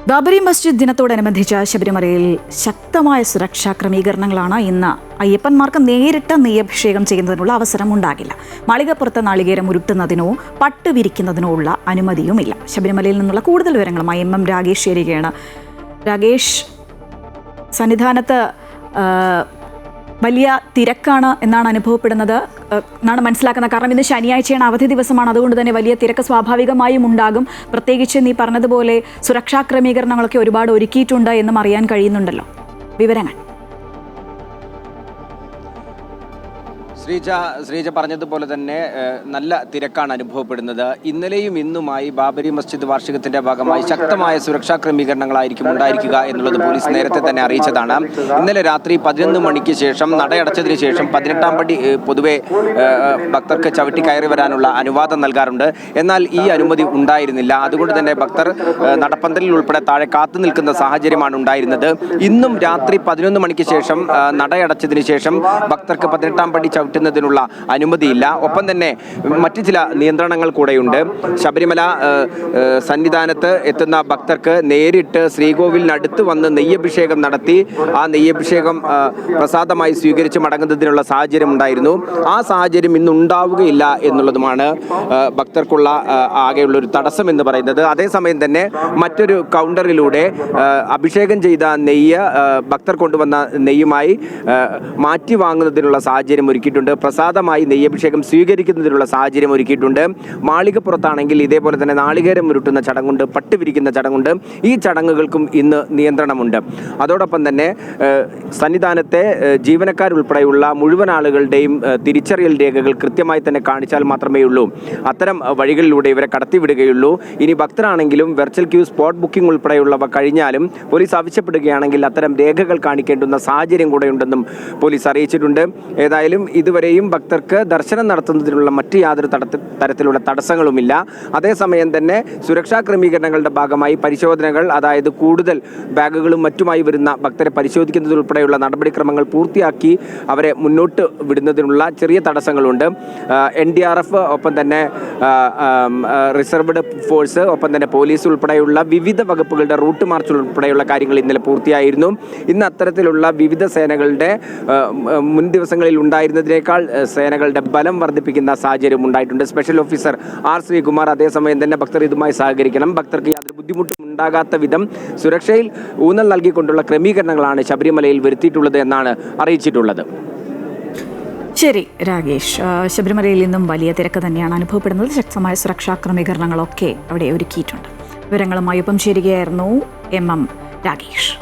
ബാബരി മസ്ജിദ് ദിനത്തോടനുബന്ധിച്ച് ശബരിമലയിൽ ശക്തമായ സുരക്ഷാ ക്രമീകരണങ്ങളാണ്. ഇന്ന് അയ്യപ്പന്മാർക്ക് നേരിട്ട് നെയ്യഭിഷേകം ചെയ്യുന്നതിനുള്ള അവസരം ഉണ്ടാകില്ല. മാളികപ്പുറത്ത് നാളികേരം ഉരുട്ടുന്നതിനോ പട്ട് വിരിക്കുന്നതിനോ ഉള്ള അനുമതിയുമില്ല. ശബരിമലയിൽ നിന്നുള്ള കൂടുതൽ വിവരങ്ങളുമായി എം രാഗേഷ് ചേരുകയാണ്. രാഗേഷ്, സന്നിധാനത്ത് വലിയ തിരക്കാണ് എന്നാണ് അനുഭവപ്പെടുന്നത് എന്നാണ് മനസ്സിലാക്കുന്നത്. കാരണം ഇന്ന് ശനിയാഴ്ചയാണ്, അവധി ദിവസമാണ്. അതുകൊണ്ട് തന്നെ വലിയ തിരക്ക് സ്വാഭാവികമായും ഉണ്ടാകും. പ്രത്യേകിച്ച് നീ പറഞ്ഞതുപോലെ സുരക്ഷാ ക്രമീകരണങ്ങളൊക്കെ ഒരുപാട് ഒരുക്കിയിട്ടുണ്ട് എന്നും അറിയാൻ കഴിയുന്നുണ്ടല്ലോ. വിവരങ്ങൾ. ശ്രീജ പറഞ്ഞതുപോലെ തന്നെ നല്ല തിരക്കാണ് അനുഭവപ്പെടുന്നത്. ഇന്നലെയും ഇന്നുമായി ബാബരി മസ്ജിദ് വാർഷികത്തിന്റെ ഭാഗമായി ശക്തമായ സുരക്ഷാ ക്രമീകരണങ്ങളായിരിക്കും ഉണ്ടായിരിക്കുക എന്നുള്ളത് പോലീസ് നേരത്തെ തന്നെ അറിയിച്ചതാണ്. ഇന്നലെ രാത്രി 11 മണിക്ക് ശേഷം നടയടച്ചതിന് ശേഷം 18-ാം പടി പൊതുവെ ഭക്തർക്ക് ചവിട്ടി കയറി വരാനുള്ള അനുവാദം നൽകാറുണ്ട്. എന്നാൽ ഈ അനുമതി ഉണ്ടായിരുന്നില്ല. അതുകൊണ്ട് തന്നെ ഭക്തർ നടപ്പന്തലിൽ ഉൾപ്പെടെ താഴെ കാത്തു നിൽക്കുന്ന സാഹചര്യമാണ് ഉണ്ടായിരുന്നത്. ഇന്നും രാത്രി 11 മണിക്ക് ശേഷം നടയടച്ചതിന് ശേഷം ഭക്തർക്ക് 18-ാം പടി ുന്നതിനുള്ള അനുമതിയില്ല. ഒപ്പം തന്നെ മറ്റു ചില നിയന്ത്രണങ്ങൾ കൂടെയുണ്ട്. ശബരിമല സന്നിധാനത്ത് എത്തുന്ന ഭക്തർക്ക് നേരിട്ട് ശ്രീകോവിലിനടുത്ത് വന്ന് നെയ്യഭിഷേകം നടത്തി ആ നെയ്യഭിഷേകം പ്രസാദമായി സ്വീകരിച്ച് മടങ്ങുന്നതിനുള്ള സാഹചര്യം ഉണ്ടായിരുന്നു. ആ സാഹചര്യം ഇന്ന് ഉണ്ടാവുകയില്ല എന്നുള്ളതുമാണ് ഭക്തർക്കുള്ള ആകെയുള്ളൊരു തടസ്സം എന്ന് പറയുന്നത്. അതേസമയം തന്നെ മറ്റൊരു കൗണ്ടറിലൂടെ അഭിഷേകം ചെയ്ത നെയ്യ് ഭക്തർ കൊണ്ടുവന്ന നെയ്യുമായി മാറ്റി വാങ്ങുന്നതിനുള്ള സാഹചര്യം ഒരുക്കിയിട്ടുണ്ട്. പ്രസാദമായി നെയ്യഭിഷേകം സ്വീകരിക്കുന്നതിനുള്ള സാഹചര്യം ഒരുക്കിയിട്ടുണ്ട്. മാളികപ്പുറത്താണെങ്കിൽ ഇതേപോലെ തന്നെ നാളികേരം ഉരുട്ടുന്ന ചടങ്ങുണ്ട്, പട്ട് വിരിക്കുന്ന ചടങ്ങുണ്ട്. ഈ ചടങ്ങുകൾക്കും ഇന്ന് നിയന്ത്രണമുണ്ട്. അതോടൊപ്പം തന്നെ സന്നിധാനത്തെ ജീവനക്കാരുൾപ്പെടെയുള്ള മുഴുവൻ ആളുകളുടെയും തിരിച്ചറിയൽ രേഖകൾ കൃത്യമായി തന്നെ കാണിച്ചാൽ മാത്രമേ ഉള്ളൂ അത്തരം വഴികളിലൂടെ ഇവരെ കടത്തിവിടുകയുള്ളൂ. ഇനി ഭക്തരാണെങ്കിലും വെർച്വൽ ക്യൂ, സ്പോട്ട് ബുക്കിംഗ് ഉൾപ്പെടെയുള്ളവ കഴിഞ്ഞാലും പോലീസ് ആവശ്യപ്പെടുകയാണെങ്കിൽ അത്തരം രേഖകൾ കാണിക്കേണ്ടുന്ന സാഹചര്യം കൂടെയുണ്ടെന്നും പോലീസ് അറിയിച്ചിട്ടുണ്ട്. ഏതായാലും ഇതുവരെയും ഭക്തർക്ക് ദർശനം നടത്തുന്നതിനുള്ള മറ്റ് യാതൊരു തരത്തിലുള്ള തടസ്സങ്ങളുമില്ല. അതേസമയം തന്നെ സുരക്ഷാ ക്രമീകരണങ്ങളുടെ ഭാഗമായി പരിശോധനകൾ, അതായത് കൂടുതൽ ബാഗുകളും മറ്റുമായി വരുന്ന ഭക്തരെ പരിശോധിക്കുന്നതുൾപ്പെടെയുള്ള നടപടിക്രമങ്ങൾ പൂർത്തിയാക്കി അവരെ മുന്നോട്ട് വിടുന്നതിനുള്ള ചെറിയ തടസ്സങ്ങളുണ്ട്. NDRF, ഒപ്പം തന്നെ റിസർവ്ഡ് ഫോഴ്സ്, ഒപ്പം തന്നെ പോലീസ് ഉൾപ്പെടെയുള്ള വിവിധ വകുപ്പുകളുടെ റൂട്ട് മാർച്ച് ഉൾപ്പെടെയുള്ള കാര്യങ്ങൾ ഇന്നലെ പൂർത്തിയായിരുന്നു. ഇന്ന് അത്തരത്തിലുള്ള വിവിധ സേനകളുടെ മുൻ ദിവസങ്ങളിൽ ഉണ്ടായിരുന്നതിനേക്കാൾ സേനകളുടെ ബലം വർദ്ധിപ്പിക്കുന്ന സാഹചര്യം ഉണ്ടായിട്ടുണ്ട്. Special officer R. ശ്രീകുമാർ അതേസമയം തന്നെ ഭക്തർ ഇതുമായി സഹകരിക്കണം, ഭക്തർക്ക് യാതൊരു ബുദ്ധിമുട്ടും ഉണ്ടാകാത്ത വിധം സുരക്ഷയിൽ ഊന്നൽ നൽകിക്കൊണ്ടുള്ള ക്രമീകരണങ്ങളാണ് ശബരിമലയിൽ വരുത്തിയിട്ടുള്ളത് എന്നാണ് അറിയിച്ചിട്ടുള്ളത്. ശരി രാഗേഷ്, ശബരിമലയിൽ നിന്നും വലിയ തിരക്ക് തന്നെയാണ് അനുഭവപ്പെടുന്നത്. ശക്തമായ സുരക്ഷാ ക്രമീകരണങ്ങളൊക്കെ അവിടെ ഒരുക്കിയിട്ടുണ്ട്. വിവരങ്ങളുമായി ഒപ്പം ചേരുകയായിരുന്നു എം രാഗേഷ്.